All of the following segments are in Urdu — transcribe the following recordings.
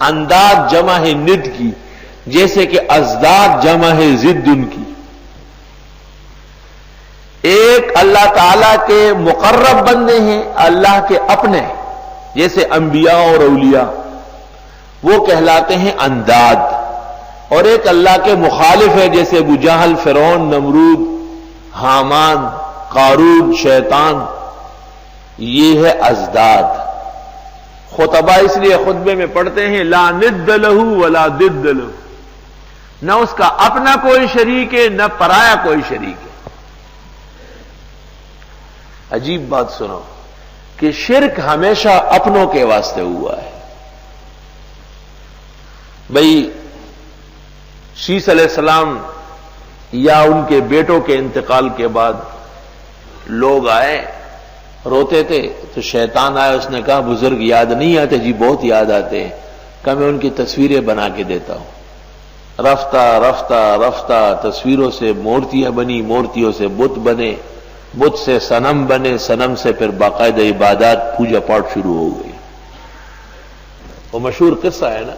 انداد جمع ہے ند کی، جیسے کہ ازداد جمع ہے ضد ان کی۔ ایک اللہ تعالی کے مقرب بندے ہیں، اللہ کے اپنے، جیسے انبیاء اور اولیاء، وہ کہلاتے ہیں انداد، اور ایک اللہ کے مخالف ہے، جیسے ابو جہل، فرعون، نمرود، حامان، قارون، شیطان، یہ ہے ازداد۔ خطبہ اس لیے خطبے میں پڑھتے ہیں لا ند لہ ولا ضد لہ، نہ اس کا اپنا کوئی شریک ہے نہ پرایا کوئی شریک ہے۔ عجیب بات سنو کہ شرک ہمیشہ اپنوں کے واسطے ہوا ہے۔ بھئی شیس علیہ السلام یا ان کے بیٹوں کے انتقال کے بعد لوگ آئے روتے تھے، تو شیطان آیا، اس نے کہا بزرگ یاد نہیں آتے؟ جی بہت یاد آتے ہیں۔ کہ میں ان کی تصویریں بنا کے دیتا ہوں۔ رفتہ رفتہ رفتہ تصویروں سے مورتیاں بنی، مورتیوں سے بت بنے، بت سے صنم بنے، صنم سے پھر باقاعدہ عبادات، پوجا پاٹ شروع ہو گئی۔ وہ مشہور قصہ ہے نا،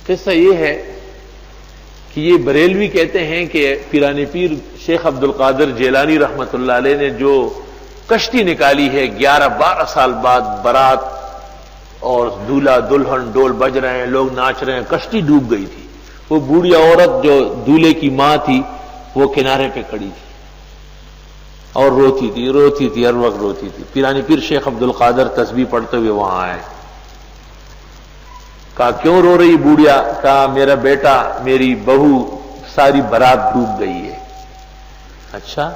قصہ یہ ہے کہ یہ بریلوی کہتے ہیں کہ پیرانی پیر شیخ عبد القادر جیلانی رحمت اللہ علیہ نے جو کشتی نکالی ہے 11-12 سال بعد، برات اور دولہا دلہن، ڈول بج رہے ہیں، لوگ ناچ رہے ہیں، کشتی ڈوب گئی تھی۔ وہ بوڑھی عورت جو دولہے کی ماں تھی وہ کنارے پہ کھڑی تھی اور روتی تھی، ہر وقت روتی تھی۔ پیرانی پیر شیخ عبد القادر تسبیح پڑھتے ہوئے وہاں آئے، کہا کیوں رو رہی بوڑھیا؟ کہا میرا بیٹا، میری بہو، ساری برات ڈوب گئی ہے۔ اچھا،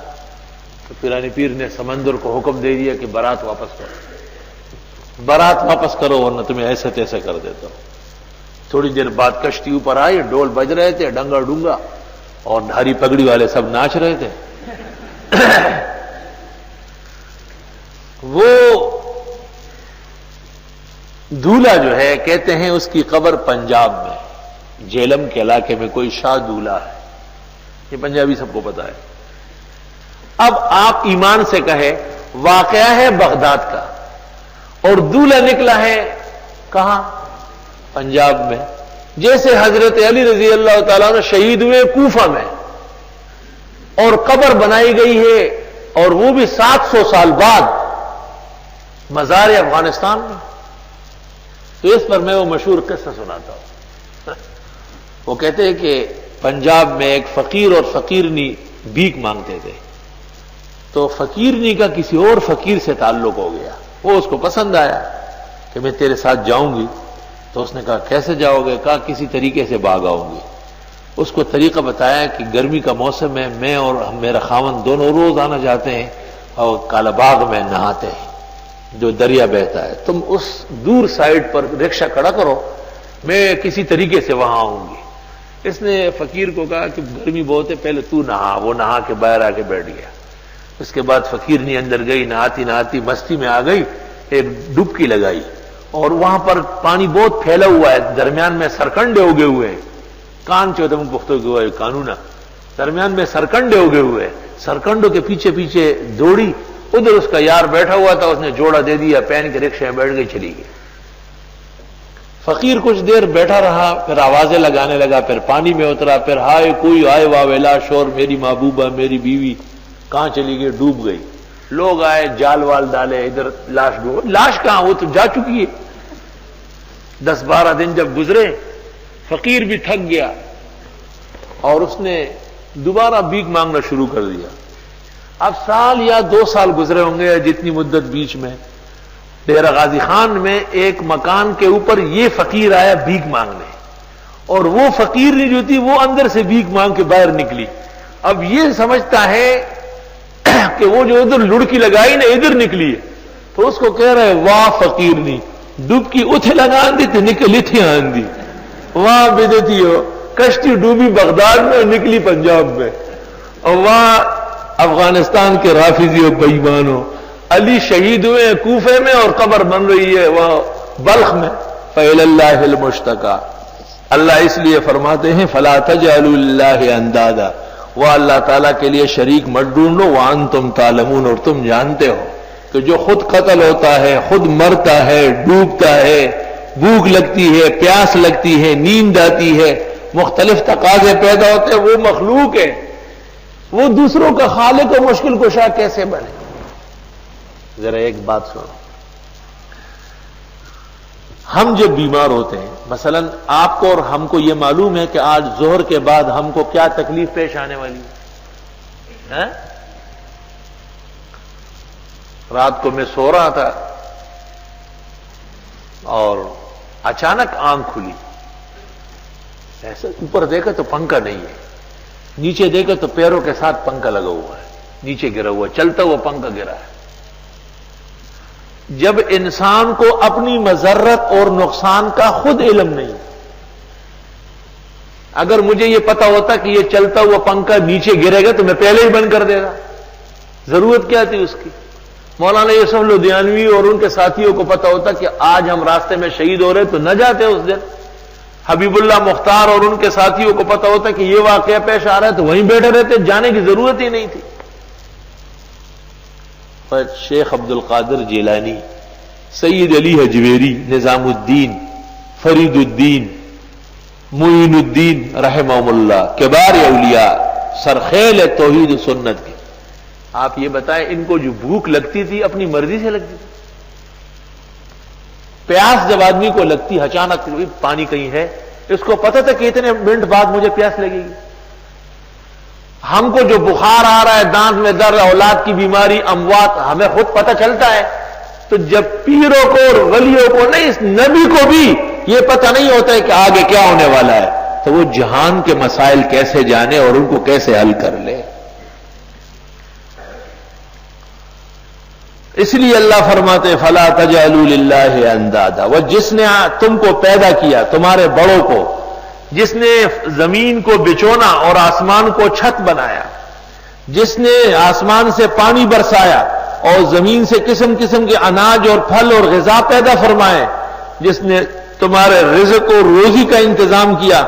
تو پیرانی پیر نے سمندر کو حکم دے دیا کہ برات واپس کرو، برات واپس کرو ورنہ تمہیں ایسے تیسے کر دیتا ہوں۔ تھوڑی دیر بعد کشتی اوپر آئی، ڈول بج رہے تھے، ڈنگا ڈونگا، اور دھاری پگڑی والے سب ناچ رہے تھے۔ وہ دولہا جو ہے، کہتے ہیں اس کی قبر پنجاب میں، جیلم کے علاقے میں کوئی شاہ دولہا ہے، یہ پنجابی سب کو پتا ہے۔ اب آپ ایمان سے کہے واقعہ ہے بغداد کا، اور دولہا نکلا ہے کہاں؟ پنجاب میں۔ جیسے حضرت علی رضی اللہ تعالیٰ عنہ شہید ہوئے کوفہ میں، اور قبر بنائی گئی ہے، اور وہ بھی 700 سال بعد، مزار افغانستان میں۔ تو اس پر میں وہ مشہور قصہ سناتا ہوں۔ وہ کہتے ہیں کہ پنجاب میں ایک فقیر اور فقیرنی بھیک مانگتے تھے، تو فقیرنی کا کسی اور فقیر سے تعلق ہو گیا، وہ اس کو پسند آیا کہ میں تیرے ساتھ جاؤں گی۔ تو اس نے کہا کیسے جاؤ گے؟ کہا کسی طریقے سے بھاگ آؤں گی۔ اس کو طریقہ بتایا کہ گرمی کا موسم ہے، میں اور میرا خاوند دونوں روز آنا جاتے ہیں اور کالا باغ میں نہاتے ہیں جو دریا بہتا ہے، تم اس دور سائڈ پر رکشہ کھڑا کرو، میں کسی طریقے سے وہاں آؤں گی۔ اس نے فقیر کو کہا کہ گرمی بہت ہے، پہلے تو نہا۔ وہ نہا کے باہر آ کے بیٹھ گیا۔ اس کے بعد فقیرنی اندر گئی، نہاتی نہاتی مستی میں آ گئی، ایک ڈبکی لگائی، اور وہاں پر پانی بہت پھیلا ہوا ہے، درمیان میں سرکنڈے اگے ہوئے ہیں، کان چودم پختوں کے ہوئے قانون، درمیان میں سرکنڈے اگے ہوئے ہیں۔ سرکنڈوں کے پیچھے پیچھے دوڑی، ادھر اس کا یار بیٹھا ہوا تھا، اس نے جوڑا دے دیا، پہن کے رکشے میں بیٹھ گئی، چلی گئی۔ فقیر کچھ دیر بیٹھا رہا، پھر آوازیں لگانے لگا، پھر پانی میں اترا، پھر ہائے کوئی آئے واویلا شور، میری محبوبہ، میری بیوی کہاں چلی گئی؟ ڈوب گئی۔ لوگ آئے، جال وال ڈالے، ادھر لاش ڈوب، لاش کہاں؟ وہ تو جا چکی ہے۔ 10-12 دن جب گزرے، فقیر بھی تھک گیا، اور اس نے دوبارہ بھیک مانگنا شروع کر دیا۔ اب سال یا 2 سال گزرے ہوں گے، جتنی مدت بیچ میں، ڈیرہ غازی خان میں ایک مکان کے اوپر یہ فقیر آیا بھیک مانگنے، اور وہ فقیر نہیں جو تھی وہ اندر سے بھیک مانگ کے باہر نکلی۔ اب یہ سمجھتا ہے کہ وہ جو ادھر لڑکی لگائی نا ادھر نکلی ہے، تو اس کو کہہ رہے واہ فقیر نہیں، ڈبکی اتھے لگا دی تھی، نکلی تھی آندھی، وہاں بدتی ہو، کشتی ڈوبی بغداد میں اور نکلی پنجاب میں، اور وہاں افغانستان کے رافضی و بےایمانوں، علی شہید ہوئے ہیں کوفے میں اور قبر بن رہی ہے وہاں بلخ میں۔ فإلى اللَّهِ الْمُشْتَكَى، اللہ اس لیے فرماتے ہیں فَلَا تَجْعَلُوا لِلَّهِ أَنْدَادًا، وہ اللہ تعالیٰ کے لیے شریک مت ڈھونڈو، وَأَنْتُمْ تَعْلَمُونَ، اور تم جانتے ہو کہ جو خود قتل ہوتا ہے، خود مرتا ہے، ڈوبتا ہے، بھوک لگتی ہے، پیاس لگتی ہے، نیند آتی ہے، مختلف تقاضے پیدا ہوتے ہیں، وہ مخلوق ہے، وہ دوسروں کا خالق و مشکل کشا کیسے بنے؟ ذرا ایک بات سنو، ہم جب بیمار ہوتے ہیں، مثلا آپ کو اور ہم کو یہ معلوم ہے کہ آج ظہر کے بعد ہم کو کیا تکلیف پیش آنے والی ہے؟ رات کو میں سو رہا تھا اور اچانک آنکھ کھلی، ایسے اوپر دیکھا تو پنکھا نہیں ہے، نیچے دیکھا تو پیروں کے ساتھ پنکھا لگا ہوا ہے، نیچے گرا ہوا، چلتا ہوا پنکھا گرا ہے۔ جب انسان کو اپنی مضرت اور نقصان کا خود علم نہیں، اگر مجھے یہ پتا ہوتا کہ یہ چلتا ہوا پنکھا نیچے گرے گا تو میں پہلے ہی بند کر دے گا، ضرورت کیا تھی اس کی؟ مولانا یوسف لدھیانوی اور ان کے ساتھیوں کو پتا ہوتا کہ آج ہم راستے میں شہید ہو رہے تو نہ جاتے اس دن۔ حبیب اللہ مختار اور ان کے ساتھیوں کو پتا ہوتا کہ یہ واقعہ پیش آ رہا ہے تو وہیں بیٹھے رہتے، جانے کی ضرورت ہی نہیں تھی۔ پر شیخ عبد القادر جیلانی، سید علی حجویری، نظام الدین، فرید الدین، معین الدین رحمہم اللہ، کبار اولیاء، سرخیل توحید و سنت کے، آپ یہ بتائیں ان کو جو بھوک لگتی تھی اپنی مرضی سے لگتی تھی؟ پیاس جب آدمی کو لگتی اچانک پانی کہیں ہے، اس کو پتہ تھا کہ اتنے منٹ بعد مجھے پیاس لگے گی؟ ہم کو جو بخار آ رہا ہے، دانت میں درد، اولاد کی بیماری، اموات، ہمیں خود پتہ چلتا ہے، تو جب پیروں کو اور ولیوں کو نہیں، اس نبی کو بھی یہ پتہ نہیں ہوتا ہے کہ آگے کیا ہونے والا ہے، تو وہ جہان کے مسائل کیسے جانے اور ان کو کیسے حل کر لے۔ اس لیے اللہ فرماتے فلا تجعلوا للہ اندادا، وہ جس نے تم کو پیدا کیا، تمہارے بڑوں کو، جس نے زمین کو بچونا اور آسمان کو چھت بنایا، جس نے آسمان سے پانی برسایا اور زمین سے قسم قسم کے اناج اور پھل اور غذا پیدا فرمائے، جس نے تمہارے رزق اور روزی کا انتظام کیا،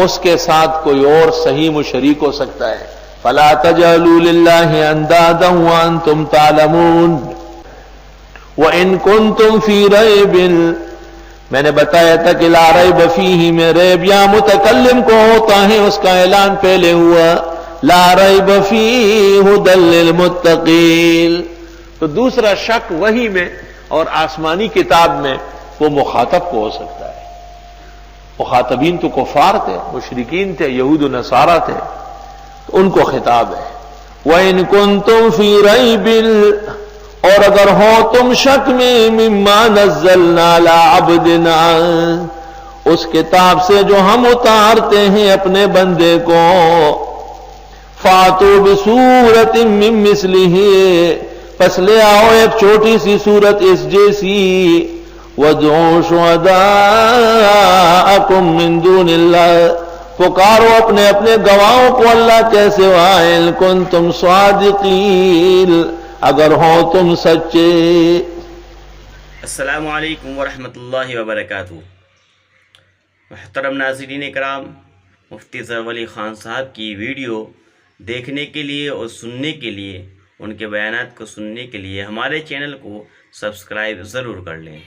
اس کے ساتھ کوئی اور سہیم و شریک ہو سکتا ہے؟ فلا تجعلوا للہ اندادا وانتم تعلمون وَإِن كُنتُمْ فِي رَيْبٍ، میں نے بتایا تھا کہ لا ریب فیہ میں ریب یا متکلم کو ہوتا ہے، اس کا اعلان پہلے ہوا، لا ریب فیہ ھدی للمتقین۔ تو دوسرا شک وحی میں اور آسمانی کتاب میں وہ مخاطب کو ہو سکتا ہے۔ مخاطبین تو کفار تھے، مشرکین تھے، یہود و نصارہ تھے، تو ان کو خطاب ہے۔ وَإِن كُنتُمْ فِي رَيْبٍ، اور اگر ہو تم شک میں، مما نزلنا علی عبدنا، اس کتاب سے جو ہم اتارتے ہیں اپنے بندے کو، فاتوا بسورۃ من مثلہ، پس لے آؤ ایک چھوٹی سی صورت اس جیسی، وادعوا شہداءکم من دون اللہ، پکارو اپنے اپنے گواہوں کو اللہ کے سوا، ان کنتم صادقین، اگر ہو تم سچے۔ السلام علیکم ورحمۃ اللہ وبرکاتہ۔ محترم ناظرین کرام، مفتی ظفر علی خان صاحب کی ویڈیو دیکھنے کے لیے اور سننے کے لیے، ان کے بیانات کو سننے کے لیے ہمارے چینل کو سبسکرائب ضرور کر لیں۔